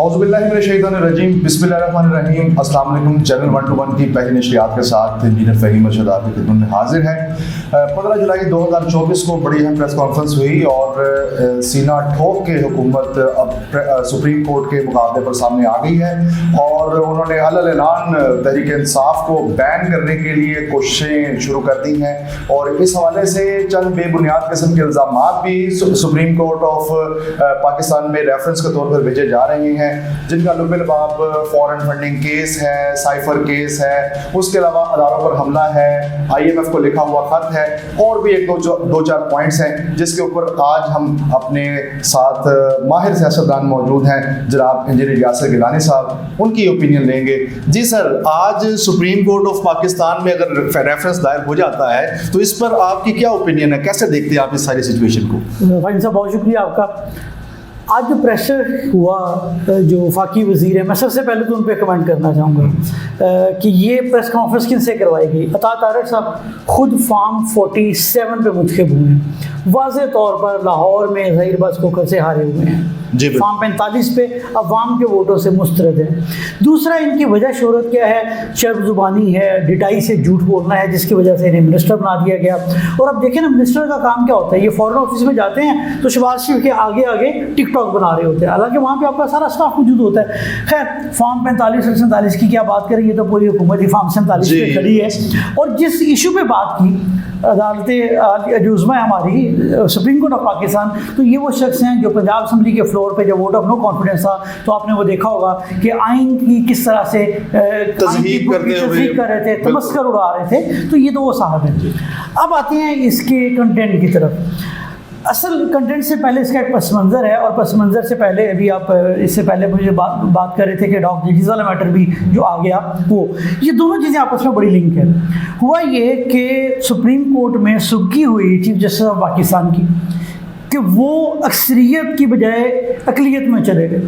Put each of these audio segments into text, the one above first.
औज़ुबिल्लाहिमिनश्शैतानिर्रजीम बिस्मिल्लाहिर्रहमानिर्रहीम। अस्सलाम वालेकुम। चैनल 121 की पहली नशरियात के साथ इंजीनियर फ़हीम अरशद आपकी खिदमत में हाजिर है। 15 जुलाई 2024 को बड़ी अहम प्रेस कॉन्फ्रेंस हुई और सीना ठोक के हुकूमत अब सुप्रीम कोर्ट के मुकाबले पर सामने आ गई है और उन्होंने अलग-ऐलान तहरीक इंसाफ को बैन करने के लिए कोशिशें शुरू कर दी हैं और इस हवाले से चंद बेबुनियाद किस्म के इल्ज़ामात भी सुप्रीम कोर्ट ऑफ पाकिस्तान में रेफरेंस के तौर पर भेजे जा रहे हैं, जिनका लुबिलबाब फॉरेन फंडिंग केस है, साइफर केस है, उसके अलावा अदारों पर हमला है, IMF को लिखा हुआ खत है और भी एक दो चार पॉइंट्स हैं जिसके ऊपर आज हम अपने साथ माहिर सियासतदान मौजूद हैं, जनाब इंजीनियर यासिर गिलानी साहब, उनकी ओपिनियन लेंगे। जी सर, आज सुप्रीम कोर्ट ऑफ पाकिस्तान में अगर रेफरेंस दायर हो जाता है तो इस पर आपकी क्या ओपिनियन है, कैसे देखते हैं आप इस सारी सिचुएशन को? भाई साहब बहुत शुक्रिया आपका। आज जो प्रेशर हुआ जो वफाकी वज़ीर है, मैं सबसे पहले तो उन पर कमेंट करना चाहूँगा कि ये प्रेस कॉन्फ्रेंस किन से करवाई गई। अता तारड़ साहब खुद फार्म 47 पे मुंतखब हुए हैं, वाज़े तौर पर लाहौर में ज़हीर बस कोकर से हारे हुए हैं, फार्म 45 पे अवाम के वोटों से मुस्तरद है। दूसरा, इनकी वजह शोहरत क्या है, शर्म ज़ुबानी है, डिटाई से झूठ बोलना है, जिसकी वजह से इन्हें मिनिस्टर बना दिया गया। और अब देखें ना, मिनिस्टर का काम क्या होता है, ये फॉरेन ऑफिस में जाते हैं तो शहबाज शरीफ के आगे आगे टिकटॉक बना रहे होते हैं, हालांकि वहाँ पे आपका सारा स्टाफ मौजूद होता है। खैर, फार्म 45 और 47 की क्या बात करें, ये तो पूरी हुकूमत ही फार्म 47 पे खड़ी है। और जिस इशू पे बात की अदालत जुज़्मा है हमारी सुप्रीम कोर्ट ऑफ पाकिस्तान, तो ये वो शख्स हैं जो पंजाब असम्बली के फ्लोर पे जब वोट ऑफ नो कॉन्फिडेंस था तो आपने वो देखा होगा कि आइन की किस तरह से तज़हीक कर रहे थे, तमस्कर उड़ा रहे थे। तो ये तो वो साहब हैं। अब आते हैं इसके कंटेंट की तरफ। असल कंटेंट से पहले इसका एक पस मंज़र है, और पस मंज़र से पहले अभी आप इससे पहले मुझे बात कर रहे थे कि डॉग जजीज़ वाला मैटर भी जो आ गया, वो ये दोनों चीज़ें आपस में बड़ी लिंक है। हुआ ये कि सुप्रीम कोर्ट में सुर्खी हुई चीफ जस्टिस ऑफ पाकिस्तान की कि वो अक्सरियत की बजाय अक़लियत में चले गए।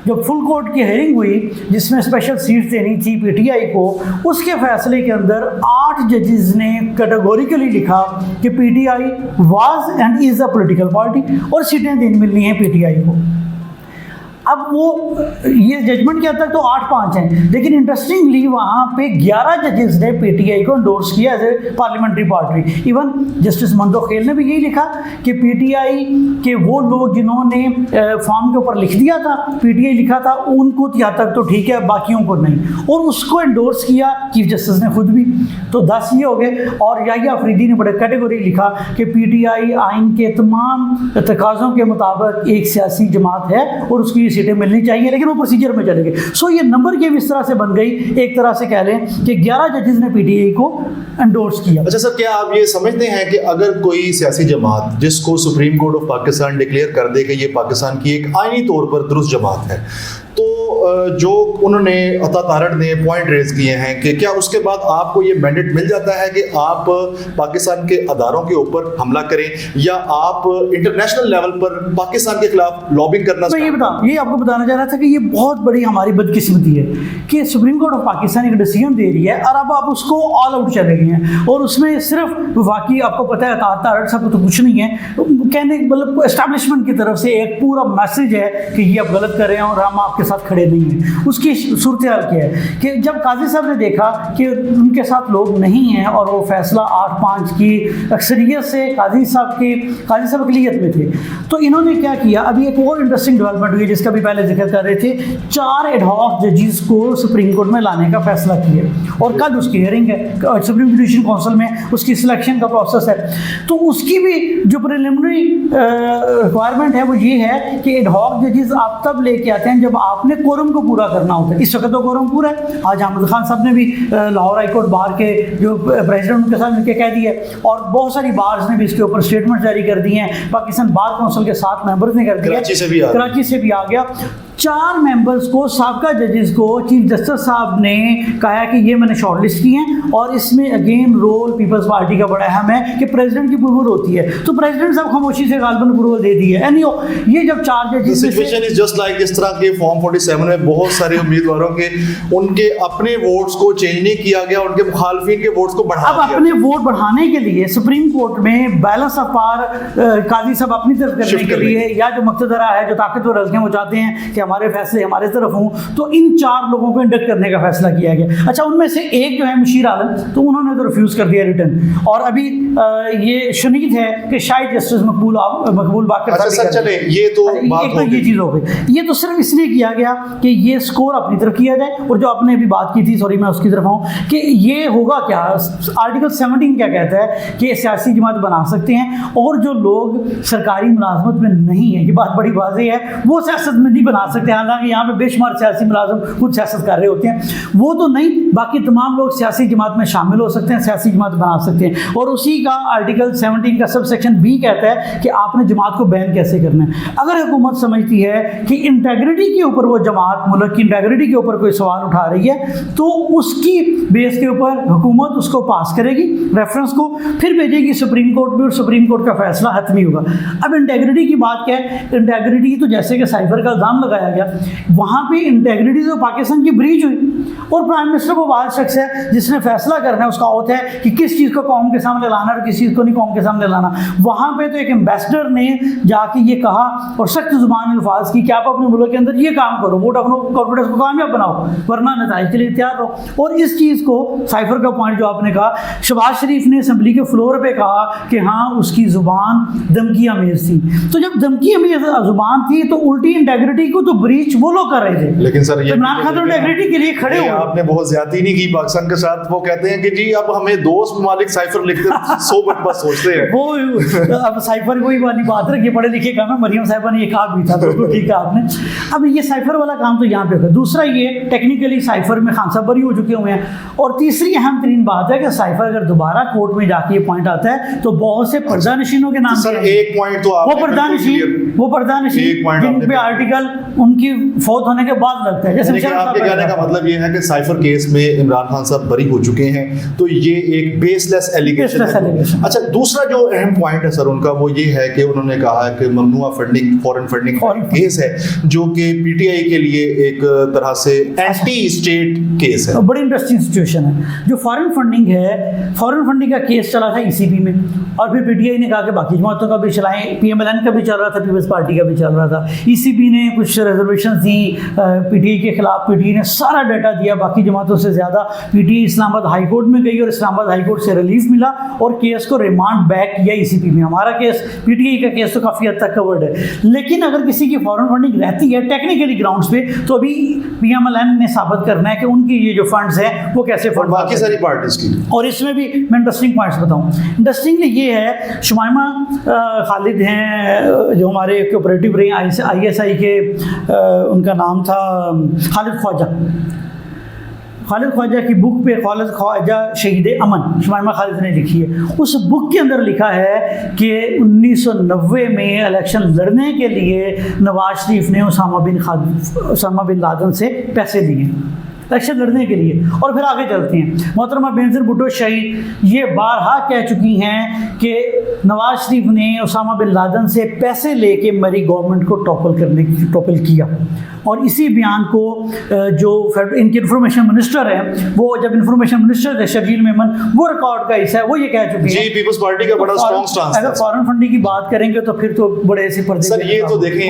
जब फुल कोर्ट की हेयरिंग हुई जिसमें स्पेशल सीट देनी थी PTI को, उसके फैसले के अंदर 8 जजेस ने कैटेगोरिकली लिखा कि PTI was and is a political party और सीटें देनी मिलनी हैं PTI को। अब वो ये जजमेंट क्या तक तो 8-5 हैं, लेकिन इंटरेस्टिंगली वहाँ पे 11 जजेस ने PTI को एंडोर्स किया as a parliamentary party. Even justice Mandokhel ने भी यही लिखा कि PTI के वो लोग जिन्होंने फॉर्म के ऊपर लिख दिया था, PTI लिखा था, उनको यहाँ तक तो ठीक है, बाकियों को नहीं, और उसको एंडोर्स किया चीफ जस्टिस ने खुद भी। तो 10 ये हो गए। और याहिया अफरीदी ने बड़े कैटेगरी लिखा कि PTI आइन के तमाम तकाज़ों के मुताबिक एक सियासी जमात है और उसकी सीटें मिलनी चाहिए, लेकिन वो प्रोसीजर में चले गए। सो ये नंबर गेम इस तरह से बन गई, एक तरह से कह लें कि 11 जजेस ने PTI को एंडोर्स किया। अच्छा सर, क्या आप ये समझते हैं कि अगर कोई सियासी जमात जिसको supreme court of Pakistan declare कर दे कि ये पाकिस्तान की एक आईनी तौर पर दुरुस्त जमात है, तो जो उन्होंने अता तारड़ ने पॉइंट रेज किए हैं कि क्या उसके बाद आपको ये मैंडेट मिल जाता है कि आप पाकिस्तान के अदारों के ऊपर हमला करें या आप इंटरनेशनल लेवल पर पाकिस्तान के खिलाफ लॉबिंग करना? तो ये आपको बताना चाह रहा था कि ये बहुत बड़ी हमारी बदकिस्मती है कि सुप्रीम कोर्ट ऑफ पाकिस्तान एक डिसीजन दे रही है और अब आप उसको ऑल आउट चले गए हैं, और उसमें सिर्फ वाकई आपको पता है अता तारड़ साहब को तो कुछ नहीं है कहने, मतलब एस्टैब्लिशमेंट की तरफ से एक पूरा मैसेज है कि ये आप गलत कर रहे हैं और हम आपके साथ खड़े नहीं है। उसकी सूरत हाल क्या है कि जब काजी साहब ने देखा कि उनके साथ लोग नहीं हैं और वो फैसला 8-5 की अक्सरियत से काजी साहब अक़लियत में थे, तो इन्होंने क्या किया। अभी एक और इंटरेस्टिंग डेवलपमेंट हुई जिसका भी पहले जिक्र कर रहे थे, 4 एडहॉक जजेस को सुप्रीम कोर्ट में लाने का फैसला किया और कल उसकी हियरिंग है सुप्रीम जुडिशल काउंसिल में, उसकी सिलेक्शन का प्रोसेस है। तो उसकी भी जो प्रिलिमिनरी रिक्वायरमेंट है वो ये है कि एडहॉक जजेस आप तब लेके आते हैं जब आपने कोरम को पूरा करना होता है। इस वक्त तो कोरम पूरा है। आज अहमद खान साहब ने भी लाहौर हाई कोर्ट बार के जो प्रेसिडेंट उनके साथ मिलकर कह दिए, और बहुत सारी बार्स ने भी इसके ऊपर स्टेटमेंट जारी कर दी हैं। पाकिस्तान बार काउंसिल के 7 मेंबर्स ने कर दिया, कराची से भी आ गया। 4 मेंबर्स को, साबका जजेस को चीफ जस्टिस साहब ने कहा कि ये मैंने शॉर्टलिस्ट किए हैं, और इसमें अगेन रोल पीपल्स पार्टी का बड़ा अहम है कि प्रेसिडेंट की अप्रूवल होती है। तो प्रेसिडेंट साहब खामोशी से गालबन अप्रूवल दे दी है। ये जब 4 जजेस सिचुएशन इज जस्ट लाइक इस तरह के फॉर्म 47 में बहुत सारे उम्मीदवारों के उनके अपने वोट्स को चेंज नहीं किया गया, उनके मुखालफिन के वोट्स को बढ़ा दिया। अब अपने वोट बढ़ाने के लिए सुप्रीम कोर्ट में बैलेंस ऑफ पावर काजी साहब अपनी तरफ करने के लिए, या जो मक्तदरा है, जो ताकतवर हल्के वो चाहते हैं कि हमारे फैसले हमारे तरफ हों, तो इन 4 लोगों को इंडक्ट करने का फैसला किया गया। अच्छा, उनमें से एक जो है मुशीर आलम, तो उन्होंने तो रिफ्यूज़ कर दिया रिटर्न, और अभी ये शुनीद है कि शायद जस्टिस मकबूल बाकर अच्छा सर, चले ये तो बात एक तो ये चीज़ हो गई। ये तो सिर्फ इसलिए किया गया कि ये स्कोर अपनी तरफ किया जाए, और जो आपने अभी बात की थी, सॉरी मैं उसकी तरफ आऊँ, कि ये होगा क्या, आर्टिकल 17 क्या कहता है कि सियासी जमात बना सकते हैं, और जो लोग सरकारी मुलाजमत में नहीं है, ये बात बड़ी वाज़ेह है, वो सियासत में नहीं बना सकते। हालांकि यहाँ पे बेशुमार सियासी मुलाजम खुद सियासत कर रहे होते हैं, वो तो नहीं, बाकी तमाम लोग सियासी जमात में शामिल हो सकते हैं, सियासी जमात बना सकते हैं। और उसी का आर्टिकल 17 का सब सेक्शन बी कहता है कि आपने जमात को बैन कैसे करना है। अगर हुकूमत समझती है कि इंटेग्रिटी के ऊपर वो जमात, मुल्क की इंटेग्रिटी के ऊपर कोई सवाल उठा रही है, तो उसकी बेस के ऊपर हुकूमत उसको पास करेगी, रेफरेंस को फिर भेजेगी सुप्रीम कोर्ट में, और सुप्रीम कोर्ट का फैसला हतमी होगा। अब इंटेग्रिटी की बात क्या है, इंटेग्रिटी तो जैसे कि साइफर का इल्ज़ाम लगाया गया, वहाँ पे इंटेग्रिटी तो पाकिस्तान की ब्रीच हुई, और प्राइम मिनिस्टर वो वाहिद शख्स है जिसने फैसला करना है, उसका औत है कि किस चीज़ को कौम के सामने लाना और किस चीज़ को नहीं कौम के सामने लाना। वहाँ पे तो एक एम्बेसडर ने जाके ये कहा और सख्त ज़ुबान अल्फाज की कि आप अपने मुल्क के अंदर ये काम करो, वोट अपने कॉन्फिडेंस को कामयाब बनाओ, वरना नताइज के लिए तैयार रहो। और इस चीज़ को साइफर का पॉइंट जो आपने कहा, शहबाज शरीफ ने असम्बली के फ्लोर पे कहा कि हाँ उसकी ज़ुबान धमकी अमेज थी। तो जब धमकी अमेज ज़ुबान थी तो उल्टी इंटेग्रिटी को तो ब्रीच वो लोग कर रहे थे, लेकिन सर ये इमरान खान तो इंटेग्रिटी के लिए खड़े हो। आपने बहुत ज्यादती नहीं की पाकिस्तान के साथ। वो कहते हैं कि जी अब हमें दोस्त ममालिक साइफर लिखते 100 बस सोचते हैं वो अब साइफर कोई वाली बात रखी, पढ़े लिखे काम है, मरियम साहिबा ने ये कहा भी था, बिल्कुल ठीक है आपने। अब ये साइफर वाला काम तो यहाँ पे होगा। दूसरा ये टेक्निकली साइफर में खान साहब बरी हो चुके हुए हैं, और तीसरी अहम तरीन बात है कि साइफर अगर दोबारा कोर्ट में जाके ये पॉइंट आता है तो बहुत से पर्दानशीनों के नाम सर एक पॉइंट तो वो पर्दानशीन जिन पे आर्टिकल उनकी फौत होने के बाद लगता है। जैसे आपके कहने का मतलब ये है कि साइफर केस में इमरान खान साहब बरी हो चुके हैं, तो ये एक बेसलेस एलिगेशन है। अच्छा, दूसरा जो अहम पॉइंट है सर उनका, वो ये है कि उन्होंने कहा है कि ममनुआ फंडिंग, फॉरेन फंडिंग केस है, जो कि पीटीआई के लिए एक तरह से एंटी स्टेट केस है। बड़ी इंटरेस्टिंग सिचुएशन है। जो फॉरेन फंडिंग है, फॉरेन फंडिंग का केस चला था ईसीबी में, और फिर पीटीआई ने कहा कि बाकी जमातों का भी चलाएं, पीएमएलएन का भी चल रहा था, पीपल्स पार्टी का भी चल रहा था। ईसीबी ने कुछ रिजर्वेशन दी पीटीआई के खिलाफ, पीटीआई ने सारा डाटा दिया बाकी जमातों से ज़्यादा। पीटीआई इस्लामाबाद हाई कोर्ट में गई और इस्लामाबाद हाई कोर्ट से रिलीफ मिला और केस को रिमांड बैक किया ईसीबी में। हमारा केस, पीटीआई का केस तो काफ़ी हद तक कवर्ड है, लेकिन अगर किसी की फॉरेन फंडिंग रहती है टेक्निकली ग्राउंड्स पे, तो अभी पीएमएलएन ने साबित करना है कि उनकी ये जो फंड्स हैं वो कैसे फंड, बाकी सारी पार्टीज की। और इसमें भी मैं इंटरेस्टिंग पॉइंट्स बताऊं। इंटरेस्टिंगली ये है, शुमाइमा खालिद हैं जो हमारे कोऑपरेटिव रहे आईएसआई के, उनका नाम था खालिद ख्वाजा की बुक पे खालिद ख्वाजा शहीद अमन शुमाइमा खालिद ने लिखी है। उस बुक के अंदर लिखा है कि 1990 में इलेक्शन लड़ने के लिए नवाज शरीफ ने उसामा बिन लादेन से पैसे लिए इलेक्शन लड़ने के लिए। और फिर आगे चलते हैं, मोहतरमा बेनज़ीर भुट्टो शहीद ये बारहा कह चुकी हैं कि नवाज शरीफ ने उसामा बिन लादेन से पैसे लेके मेरी गवर्नमेंट को टॉपल किया। और इसी बयान को जो इनके इंफॉर्मेशन मिनिस्टर हैं, वो जब इंफॉर्मेशन मिनिस्टर थे शर्जील मेमन, वो रिकॉर्ड का हिस्सा है, वो ये कह चुके हैं। जी, पीपल्स पार्टी का बड़ा स्ट्रांग स्टांस है। अगर फॉरेन फंडिंग की बात करेंगे तो फिर तो बड़े ऐसे पर्दे सर ये तो देखें,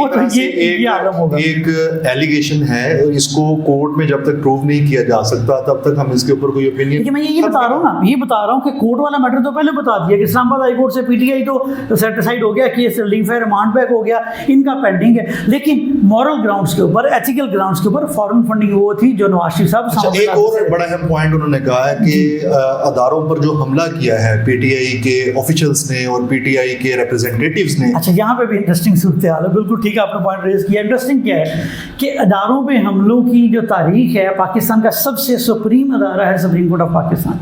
एक एलिगेशन है, इसको कोर्ट में जब तक प्रूव नहीं किया जा सकता तब तक हम इसके ऊपर कोई ओपिनियन। मैं ये बता रहा हूँ ना, ये बता रहा हूँ कि कोर्ट वाला मैटर तो पहले बता दिया कि इस्लामाबाद हाई कोर्ट से पीटीआई तो सेटिसाइड हो गया, केस रिलीफ है, रिमांड बैक हो गया, इनका पेंडिंग है। लेकिन मॉरल ग्राउंड्स के ऊपर, एथिकल ग्राउंड्स के ऊपर फॉरेन फंडिंग वो थी जो नवाज शरीफ साहब। अच्छा, एक और बड़ा अहम पॉइंट उन्होंने कहा है कि अदारों पर जो हमला किया है पीटीआई के ऑफिशियल्स ने और पीटीआई के रिप्रेजेंटेटिव्स ने। अच्छा, यहाँ पे भी इंटरेस्टिंग सूरत हाल है, बिल्कुल ठीक है, आपने पॉइंट रेज किया। इंटरेस्टिंग क्या है कि अदारों पे हमलों की जो तारीख है, पाकिस्तान का सबसे सुप्रीम अदारा है सुप्रीम कोर्ट ऑफ पाकिस्तान,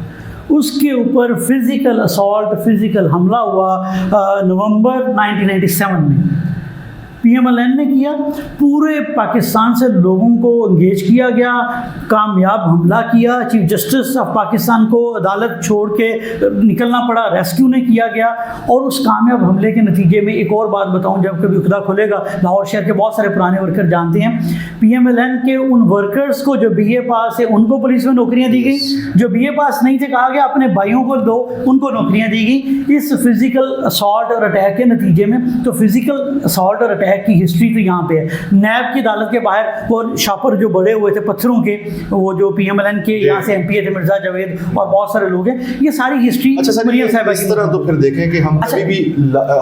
उसके ऊपर फिजिकल असॉल्ट, फिजिकल हमला हुआ नवंबर 1997 में। पीएमएलएन ने किया, पूरे पाकिस्तान से लोगों को इंगेज किया गया, कामयाब हमला किया। चीफ जस्टिस ऑफ पाकिस्तान को अदालत छोड़ के निकलना पड़ा, रेस्क्यू ने किया गया। और उस कामयाब हमले के नतीजे में एक और बात बताऊं, जब कभी खुदा खुलेगा, लाहौर शहर के बहुत सारे पुराने वर्कर जानते हैं, पीएमएलएन के उन वर्कर्स को जो बीए पास है उनको पुलिस में नौकरियां दी गई, जो बीए पास नहीं थे कहा गया अपने भाइयों को दो, उनको नौकरियां दी गई। इस फिजिकल असॉल्ट और अटैक के नतीजे में, तो फिजिकल असॉल्ट और अटैक है कि हिस्ट्री तो यहाँ पे है। नैब की अदालत के बाहर वो शापर जो बड़े हुए थे पत्थरों के, वो जो PMLN के यहाँ से MP थे, मिर्जा जावेद और बहुत सारे लोग हैं, ये सारी हिस्ट्री अच्छा सर, इस तरह तो फिर देखें कि हम कभी भी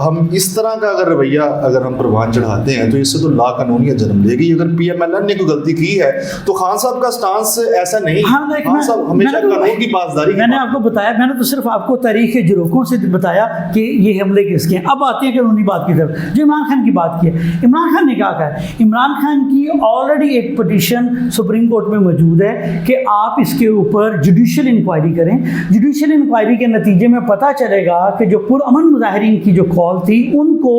हम इस तरह का अगर रवैया अगर हम परवान चढ़ाते हैं तो इससे तो ला कानूनियत जन्म लेगी। अगर PMLN ने कोई गलती की है तो खान साहब का स्टांस ऐसा नहीं, खान साहब हमेशा कानून की पासदारी। मैंने आपको बताया, मैंने तो सिर्फ आपको तारीख के जुरूकों से बताया कि ये हमले किसके हैं। अब आते हैं कानूनी बात की तरफ, जो इमरान खान की बात की है। इमरान खान ने क्या कहा है? इमरान खान की ऑलरेडी एक पिटीशन सुप्रीम कोर्ट में मौजूद है कि आप इसके ऊपर जुडिशियल इंक्वायरी करें। जुडिशियल इंक्वायरी के नतीजे में पता चलेगा कि जो पुरअमन मुजाहिरीन की जो कॉल थी उनको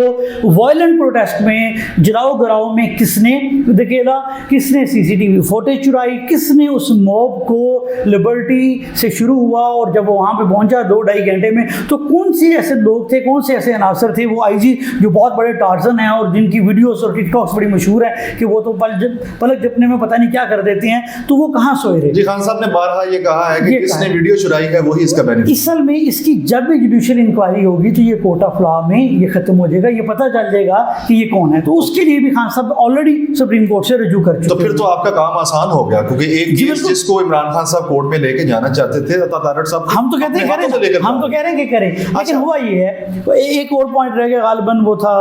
वायलेंट प्रोटेस्ट में, जलाओ गराओ में किसने धकेला, किसने CCTV फुटेज चुराई, किसने उस मॉब को लिबर्टी से शुरू हुआ और जब वो वहाँ पे पहुँचा 2-2.5 घंटे में, तो कौन से ऐसे लोग थे, कौन से ऐसे अनासर थे। वो IG जो बहुत बड़े टार्जन हैं और जिनकी वीडियोस और टिकटॉक्स बड़ी मशहूर है कि वो तो पलक झपने में पता नहीं क्या कर देते हैं, तो वो कहाँ सोए रहे। जी, खान साहब ने बारहा ये कहा है कि जिसने वीडियो चुराई है वही इसका बेनिफिट। असल में इसकी जब भी जुडिशियल इंक्वायरी होगी तो ये कोर्ट ऑफ लॉ में ये खत्म हो जाएगा, ये पता चल जाएगा कि ये कौन है। तो उसके लिए भी खान साहब ऑलरेडी सुप्रीम कोर्ट से रजू कर चुके। तो फिर तो आपका काम आसान हो गया, क्योंकि एक केस जिसको इमरान खान साहब कोर्ट में लेके जाना चाहते थे तारड़ साहब, हम तो कहते हैं करें, हम तो कह रहे हैं कि करें, लेकिन हुआ ये है। एक और पॉइंट रह गया गालिबन, वो था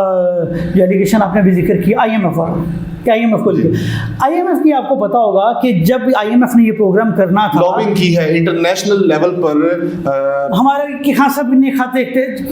जो एलिगेशन आपने भी जिक्र किया IMF वाला, कि IMF को लेकर। IMF की आपको पता होगा कि जब IMF ने ये प्रोग्राम करना था, लॉबिंग की है इंटरनेशनल लेवल पर, हमारे कि खान साहब ने खाते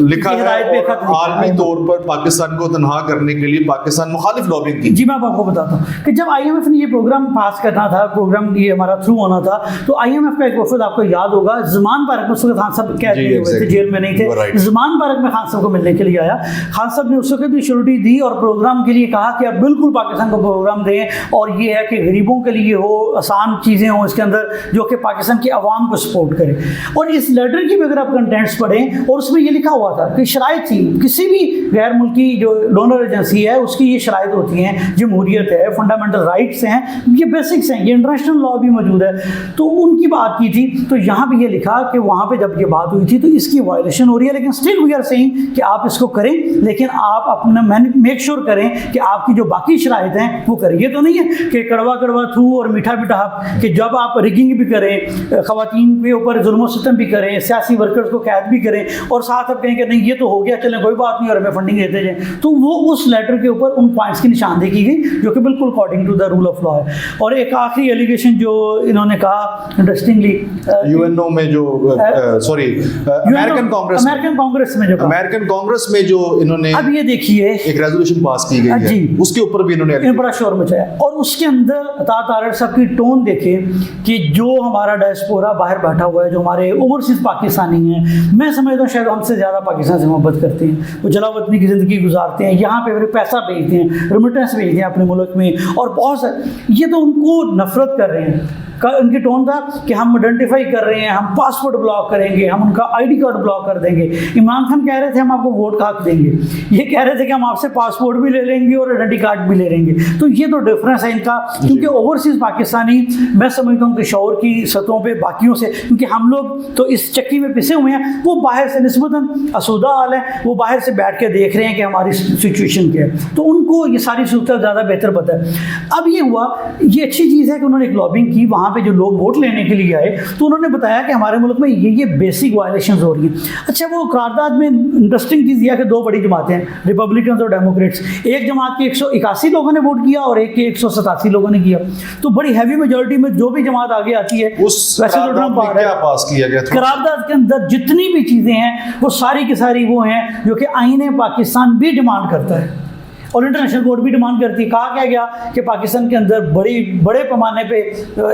लिखा है आलमी तौर पर पाकिस्तान को तनहा करने के लिए पाकिस्तान मुखालिफ लॉबिंग की। जी, मैं आपको बताता हूँ कि जब IMF ने ये प्रोग्राम पास करना था, प्रोग्राम ये हमारा थ्रू होना था, तो IMF का एक वफद आपको याद होगा ज़मान पार्क में, उस वक्त खान साहब कैद नहीं हुए थे, जेल में नहीं थे, ज़मान पार्क में खान साहब को मिलने के लिए आया। खान साहब ने उस वक्त भी श्योरिटी दी और प्रोग्राम के लिए कहा कि आप बिल्कुल पाकिस्तान को प्रोग्राम दें और ये है कि गरीबों के लिए हो, आसान चीज़ें हों इसके अंदर जो कि पाकिस्तान की आवाम को सपोर्ट करे। और इस लेटर की भी अगर आप कंटेंट्स पढ़ें, और उसमें ये लिखा हुआ था कि शराइत थी, किसी भी गैर मुल्की जो डोनर एजेंसी है उसकी ये शराइत होती हैं, जमहूरियत है, फंडामेंटल राइट्स हैं, ये बेसिक्स हैं, ये इंटरनेशनल लॉ भी मौजूद है। तो उनकी बात की थी, तो यहाँ भी ये लिखा कि वहाँ पे जब ये बात हुई थी तो इसकी वायलेशन हो रही है, लेकिन स्टिल वी आर सेइंग कि आप इसको करें, लेकिन आप अपना मेक श्योर करें कि आपकी जो बाकी शराइत हैं वो करें। ये तो नहीं है कि कड़वा कड़वा थू और मीठा मीठा कि जब आप रिगिंग भी करें, खवातीन के ऊपर जुल्म सितम भी करें, सियासी वर्कर्स को कैद भी करें और साथ आप कहें कि नहीं ये तो हो गया, चलें कोई बात नहीं और हमें फंडिंग देते जाएं। तो वो उस लेटर के ऊपर उन पॉइंट्स की निशानदेही की गई जो कि बिल्कुल according to the rule of law है। और एक आखिरी एलिगेशन जो इन्होंने कहा इंटरेस्टिंगली, UNO में जो सॉरी अमेरिकन कांग्रेस में जो इन्होंने, अब ये देखिए एक रेजोल्यूशन पास की गई है, उसके ऊपर भी इन्होंने बड़ा शोर मचाया। और उसके अंदर तारड़ साहब की टोन देखे कि जो हमारा डायस्पोरा बाहर बैठा हुआ है, जो हमारे ओवरसीज पाकिस्तानी हैं, मैं समझता हूँ शायद हमसे ज़्यादा पाकिस्तान से मोहब्बत करते हैं, वो जलावतनी की ज़िंदगी गुजारते हैं, यहाँ पे फिर पैसा भेजते हैं, रेमिटेंस भेजते हैं अपने मुल्क में, और बहुत सारे ये तो उनको नफरत कर रहे हैं। उनकी टोन था कि हम आइडेंटिफाई कर रहे हैं, हम पासपोर्ट ब्लॉक करेंगे, हम उनका ID कार्ड ब्लॉक कर देंगे। इमरान खान कह रहे थे हम आपको वोट का हक देंगे, ये कह रहे थे कि हम आपसे पासपोर्ट भी ले लेंगे और आइडेंटी कार्ड भी ले लेंगे। तो ये तो डिफरेंस है इनका, क्योंकि ओवरसीज पाकिस्तानी मैं समझता हूँ कि शौर की सतहों पे बाकियों से, क्योंकि हम लोग तो इस चक्की में पिसे हुए हैं, वो बाहर से निस्बतन आसूदा हाल है, वो बाहर से बैठ के देख रहे हैं कि हमारी सिचुएशन क्या है, तो उनको ये सारी सूरत ज़्यादा बेहतर पता है। अब ये हुआ, ये अच्छी चीज़ है कि उन्होंने एक लॉबिंग की, वहाँ पे जो लोग वोट लेने के लिए आए तो उन्होंने बताया कि हमारे मुल्क में ये बेसिक वायलेशंस हो रही हैं। अच्छा, वो करारदाद में इंटरेस्टिंग चीज़ यह कि दो बड़ी जमातें हैं, रिपब्लिकन और डेमोक्रेट्स, एक जमात के 181 लोगों ने वोट किया और एक के 187 लोगों ने किया। तो बड़ी हैवी मेजॉरिटी में जो भी जमात आगे आती है, वैसे तो ट्रंप आ रहा है, पास किया गया करारदाद के अंदर जितनी भी चीज़ें हैं वो सारी की सारी वो हैं जो कि आईने पाकिस्तान भी डिमांड करता है और इंटरनेशनल कोर्ट भी डिमांड करती है। कहा क्या गया कि पाकिस्तान के अंदर बड़े पैमाने पे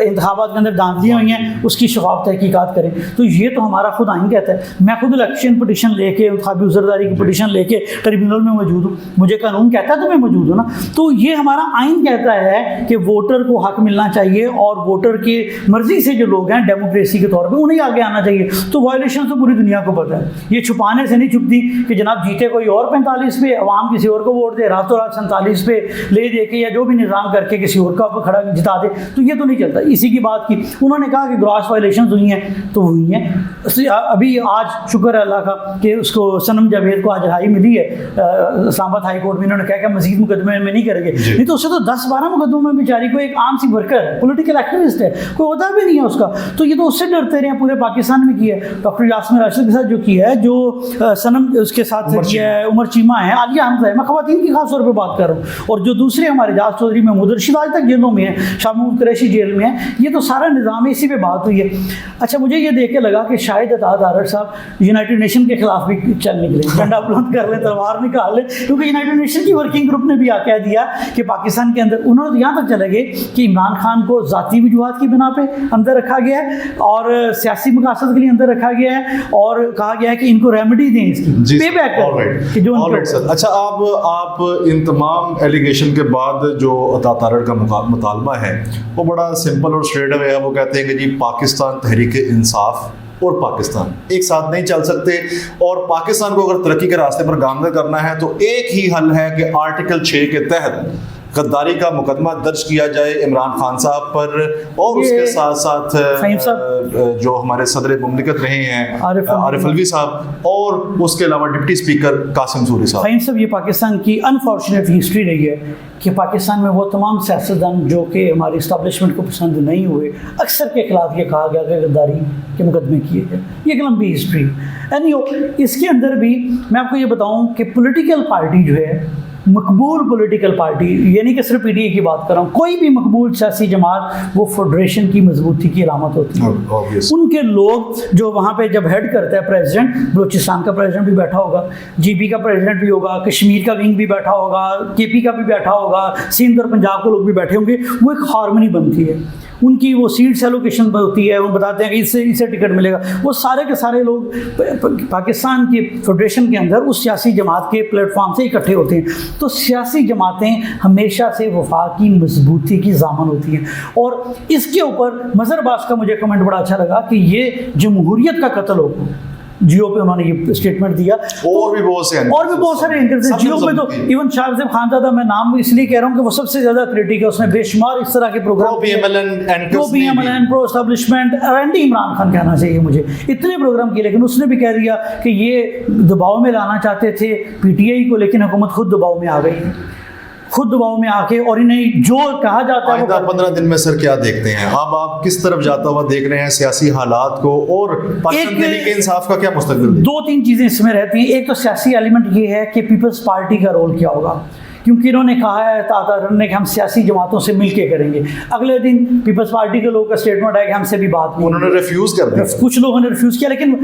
इंतखाबात के अंदर धांधलियाँ हुई हैं, उसकी शफाफ तहकीकात करें। तो ये तो हमारा खुद आइन कहता है। मैं खुद इलेक्शन पटिशन लेके, इंतखाबी उज़रदारी की पटिशन लेके ट्रिब्यूनल में मौजूद हूँ, मुझे कानून कहता है तो मैं मौजूद हूँ ना। तो ये हमारा आइन कहता है कि वोटर को हक मिलना चाहिए और वोटर की मर्जी से जो लोग हैं डेमोक्रेसी के तौर पर उन्हें आगे आना चाहिए। तो वायलेशन तो पूरी दुनिया को पता है, ये छुपाने से नहीं छुपती कि जनाब जीते कोई और 45 पे, अवाम किसी और को वोट दे, रातों रात 47 पे ले दे के या जो भी निज़ाम करके किसी और का खड़ा जिता दे, तो ये तो नहीं चलता। इसी की बात की उन्होंने कहा कि ग्रॉस वायलेशन हुई हैं तो हुई हैं। अभी आज शुक्र है अल्लाह का कि उसको सनम जावेद को आज रिहाई मिली है इस्लामाबाद हाई कोर्ट में। इन्होंने कहा कि मजीद मुकदमे में नहीं करेंगे, नहीं तो उससे तो 10-12 मुकदमों में बेचारी को एक आम सी वर्कर है, पॉलिटिकल एक्टिविस्ट है, कोई होता भी नहीं है उसका, तो ये तो उससे डरते रहे हैं। पूरे पाकिस्तान में किया है डॉक्टर यास्मीन राशिद के साथ जो किया है, जो सनम उसके साथ किया है, उमर चीमा है, आलिया हमजा है, मैं खवातीन की खास तौर पर बात कर रहा हूँ, और जो दूसरे हमारे जाज चौधरी महमूद रशीद आज तक जेलों में है, शाह महमूद कुरैशी जेल में है, ये तो सारा निज़ाम है, इसी पे बात हुई है। अच्छा, मुझे ये देख के लगा कि शायद अताद आरड़ साहब यूनाइटेड नेशन के खिलाफ भी चल निकले, झंडा बुलंद कर ले, तलवार निकाल ले, क्योंकि यूनाइटेड नेशन की वर्किंग ग्रुप ने भी कह दिया कि पाकिस्तान के अंदर, उन्होंने यहाँ तक चले गए कि इमरान खान को ज़ाती वजूहात की बिना पे अंदर रखा गया है और सियासी मकासद के लिए अंदर रखा गया है, और कहा गया है कि इनको रेमेडी दें, इसकी पे बैक करें कि जो अच्छा, आप इन तमाम एलिगेशन के बाद जो अता तारड़ का मुतालबा है वो बड़ा सिंपल और स्ट्रेट अवे है। वो कहते हैं कि जी पाकिस्तान तहरीक इंसाफ और पाकिस्तान एक साथ नहीं चल सकते, और पाकिस्तान को अगर तरक्की के रास्ते पर गामज़द करना है तो एक ही हल है कि आर्टिकल 6 के तहत गद्दारी का मुकदमा दर्ज किया जाए इमरान खान साहब पर, और उसके साथ साथ जो हमारे सदर मुमलिकत रहे हैं आरिफ अलवी साहब, और उसके अलावा डिप्टी स्पीकर कासिम सूरी साहब। फ़हीम साहब, ये पाकिस्तान की अनफॉर्चुनेट हिस्ट्री रही है कि पाकिस्तान में वो तमाम सियासतदान जो कि हमारी इस्टेब्लिशमेंट को पसंद नहीं हुए, अक्सर के खिलाफ ये कहा गया कि गद्दारी के मुकदमे किए गए। ये एक लंबी हिस्ट्री है। इसके अंदर भी मैं आपको ये बताऊँ कि पॉलिटिकल पार्टी जो है, मकबूल पॉलिटिकल पार्टी, यानी कि सिर्फ पीटीए की बात कर रहा हूँ, कोई भी मकबूल सियासी जमात वो फेडरेशन की मजबूती की अलामत होती है। उनके लोग जो वहाँ पे जब हेड करता है प्रेसिडेंट, बलूचिस्तान का प्रेसिडेंट भी बैठा होगा, जीबी का प्रेसिडेंट भी होगा, कश्मीर का विंग भी बैठा होगा, केपी का भी बैठा होगा, सिंध और पंजाब के लोग भी बैठे होंगे, वो एक हार्मनी बनती है। उनकी वो सीट्स एलोकेशन होती है, वो बताते हैं कि इससे टिकट मिलेगा। वो सारे के सारे लोग पाकिस्तान के फेडरेशन के अंदर उस सियासी जमात के प्लेटफॉर्म से इकट्ठे होते हैं। तो सियासी जमातें हमेशा से वफाक की मजबूती की ज़ामन होती हैं। और इसके ऊपर मज़हर अब्बास का मुझे कमेंट बड़ा अच्छा लगा कि ये जमहूरियत का कत्ल हो, जियो पे उन्होंने ये स्टेटमेंट दिया। और भी बहुत सारे एंकर्स हैं जियो पे, तो इवन शाहज़ेब खानज़ादा, मैं नाम इसलिए कह रहा हूँ कि वो सबसे ज़्यादा क्रिटिक है, उसने बेशुमार इस तरह के programme, pro establishment anti Imran Khan कहना चाहिए मुझे, इतने प्रोग्राम किए, लेकिन उसने भी कह दिया कि ये दबाव में लाना चाहते थे पीटीआई को, लेकिन हुकूमत खुद दबाव में आ गई, खुद दबाव में आके, और इन्हें जो कहा जाता है 15 दिन में सर क्या देखते हैं अब आप, किस तरफ जाता हुआ देख रहे हैं सियासी हालात को, और पाकिस्तान तहरीक इंसाफ का क्या मुस्तकबिल? 2-3 चीज़ें इसमें रहती हैं। एक तो सियासी एलिमेंट ये है कि पीपल्स पार्टी का रोल क्या होगा, क्योंकि इन्होंने कहा है तातार ने कि हम सियासी जमातों से मिलके करेंगे। अगले दिन पीपल्स पार्टी के लोगों का स्टेटमेंट है कि हमसे भी बात नहीं, उन्होंने रिफ्यूज़ कर दिया, कुछ लोगों ने रिफ्यूज़ किया, लेकिन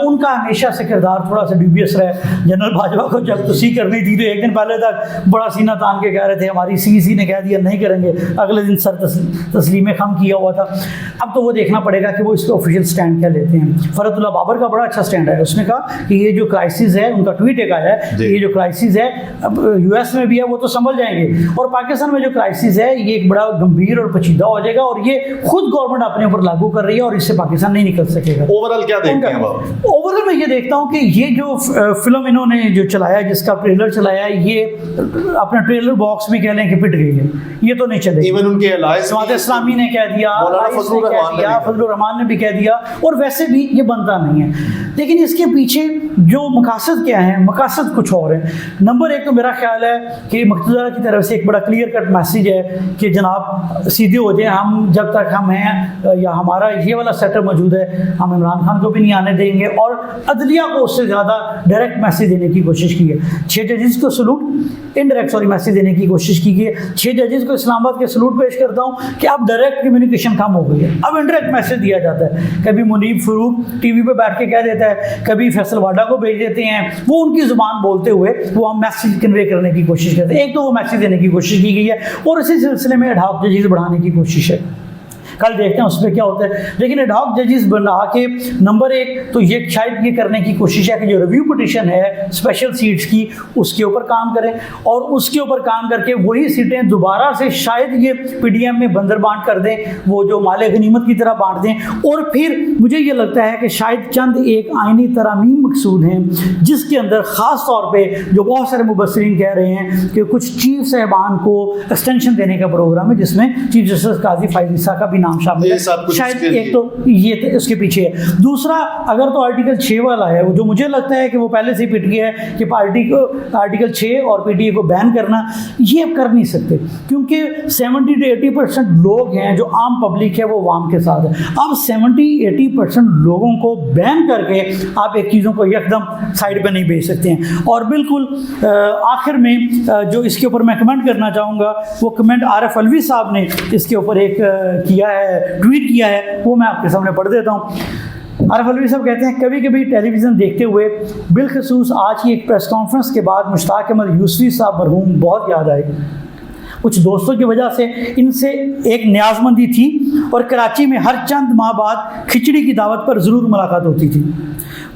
उनका हमेशा से किरदार थोड़ा सा ड्यूबियस रहा है। जनरल बाजवा को जब तुसी करनी थी तो एक दिन पहले तक बड़ा सीना तान के कह रहे थे हमारी सीसी ने कह दिया नहीं करेंगे, अगले दिन सर तस्लीम खम किया हुआ था। अब तो वो देखना पड़ेगा कि वो इसका ऑफिशियल स्टैंड क्या लेते हैं। फरतुल्लाह बाबर का बड़ा अच्छा स्टैंड है, उसने कहा कि ये जो क्राइसिस है, उनका ट्वीट एक आया है, ये जो क्राइसिस है US में भी है, वो तो संभल जाएंगे, और पाकिस्तान में जो क्राइसिस है ये एक बड़ा गंभीर और पेचीदा हो जाएगा, और ये खुद गवर्नमेंट अपने ऊपर लागू कर रही है, और इससे पाकिस्तान नहीं निकल सकेगा। ओवरऑल क्या देखते हैं आप? ओवरऑल मैं ये देखता हूँ कि ये जो फिल्म इन्होंने जो चलाया, जिसका ट्रेलर चलाया है, ये अपना ट्रेलर बॉक्स में कह लें कि पिट गई है, ये तो नहीं चलेगी। इवन उनके जमात इस्लामी ने कह दिया, फजलुर रहमान ने भी कह दिया, और वैसे भी ये बनता नहीं है। लेकिन इसके पीछे जो मकासद क्या है, मकासद कुछ और है। नंबर 1 तो मेरा ख्याल है कि मुक़्तदर की तरफ से एक बड़ा क्लियर कट मैसेज है कि जनाब सीधे हो जाए, हम जब तक हम हैं या हमारा ये वाला सेटअप मौजूद है, हम इमरान खान को भी नहीं आने देंगे, और अदलिया को उससे ज़्यादा डायरेक्ट मैसेज देने की कोशिश की है। 6 जजेस को सलूट, इनडायरेक्ट मैसेज देने की कोशिश की है। 6 जजेस को इस्लामाबाद के सलूट पेश करता हूँ कि अब डायरेक्ट कम्युनिकेशन कम हो गई है, अब इनडायरेक्ट मैसेज दिया जाता है। कभी मुनीब फरूक टीवी पे बैठ के कह देता है, कभी फैसल वाडा को भेज देते हैं, वो उनकी ज़ुबान बोलते हुए वो हम मैसेज कन्वे करने की कोशिश करते हैं। एक तो वो मैसेज देने की कोशिश की गई है, और इसी सिलसिले में एड हॉक जजेस बढ़ाने की कोशिश है। कल देखते हैं उस पर क्या होता है। लेकिन एडहॉक जजेस बना के नंबर एक तो ये शायद ये करने की कोशिश है कि जो रिव्यू पिटिशन है स्पेशल सीट्स की उसके ऊपर काम करें, और उसके ऊपर काम करके वही सीटें दोबारा से शायद ये पीडीएम में बंदर बांट कर दें, वो जो माले गनीमत की तरह बांट दें। और फिर मुझे ये लगता है कि शायद चंद एक आईनी तरमीम मकसूद हैं जिसके अंदर ख़ास तौर पे जो बहुत सारे मुबस्सिरीन कह रहे हैं कि कुछ चीफ साहबान को एक्सटेंशन देने का प्रोग्राम है जिसमें चीफ जस्टिस काजी फायद ईसा का भी नाम शामिल है। शायद एक तो ये उसके पीछे है। दूसरा, अगर तो आर्टिकल 6 वाला है वो जो मुझे लगता है कि वो पहले से ही पिट गया है कि पार्टी को आर्टिकल 6 और पीटीए को बैन करना, ये अब कर नहीं सकते क्योंकि 70 से 80% लोग हैं जो आम पब्लिक है वो वाम के साथ है। अब 70-80% लोगों को बैन करके आप एक चीज़ों को एकदम साइड पे नहीं भेज सकते हैं। और बिल्कुल आखिर में जो इसके ऊपर मैं कमेंट करना चाहूँगा वो कमेंट आरिफ अलवी साहब ने इसके ऊपर एक किया है, ट्वीट किया है, वो मैं आपके सामने पढ़ देता हूँ। आरिफ अलवी साहब कहते हैं, कभी कभी टेलीविज़न देखते हुए बिलखसूस आज की एक प्रेस कॉन्फ्रेंस के बाद मुश्ताक अहमद यूसुफी साहब मरहूम बहुत याद आए। कुछ दोस्तों की वजह से इनसे एक न्याजमंदी थी और कराची में हर चंद माह बाद खिचड़ी की दावत पर ज़रूर मुलाकात होती थी।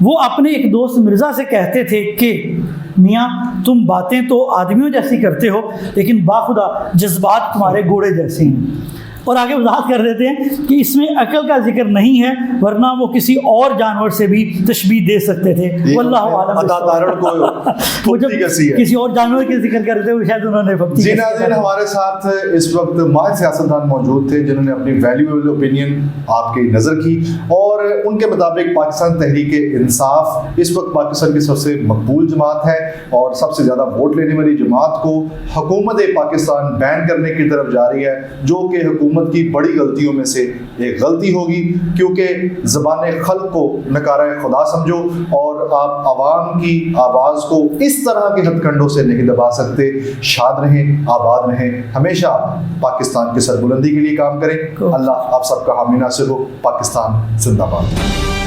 वो अपने एक दोस्त मिर्ज़ा से कहते थे कि मियाँ तुम बातें तो आदमियों जैसी करते हो लेकिन बाखुदा जज्बात तुम्हारे घोड़े जैसे हैं। और आगे वजाहत कर देते हैं कि इसमें अकल का जिक्र नहीं है वरना वो किसी और जानवर से भी तशबीह दे सकते थे। वल्लाहु आलम वो जब किसी और जानवर के जिक्र करते हुए शायद उन्होंने भक्ति। जी नाज़रीन, हमारे साथ इस वक्त माहिर सियासतदान मौजूद थे जिन्होंने अपनी वैल्यूएबल ओपिनियन आपकी नज़र की और उनके मुताबिक पाकिस्तान तहरीक इंसाफ इस वक्त पाकिस्तान की सबसे मकबूल जमात है और सबसे ज़्यादा वोट लेने वाली जमात को हुकूमत पाकिस्तान बैन करने की तरफ जा रही है, जो कि हुकूमत की बड़ी गलतियों में से एक गलती होगी क्योंकि ज़बान खल्क़ को नकारा खुदा समझो और आप आवाम की आवाज़ को इस तरह के हथकंडों से नहीं दबा सकते। शाद रहें, आबाद रहें, हमेशा पाकिस्तान की सरबुलंदी के लिए काम करें। अल्लाह आप सबका हामी नासिर हो। पाकिस्तान जिंदाबाद।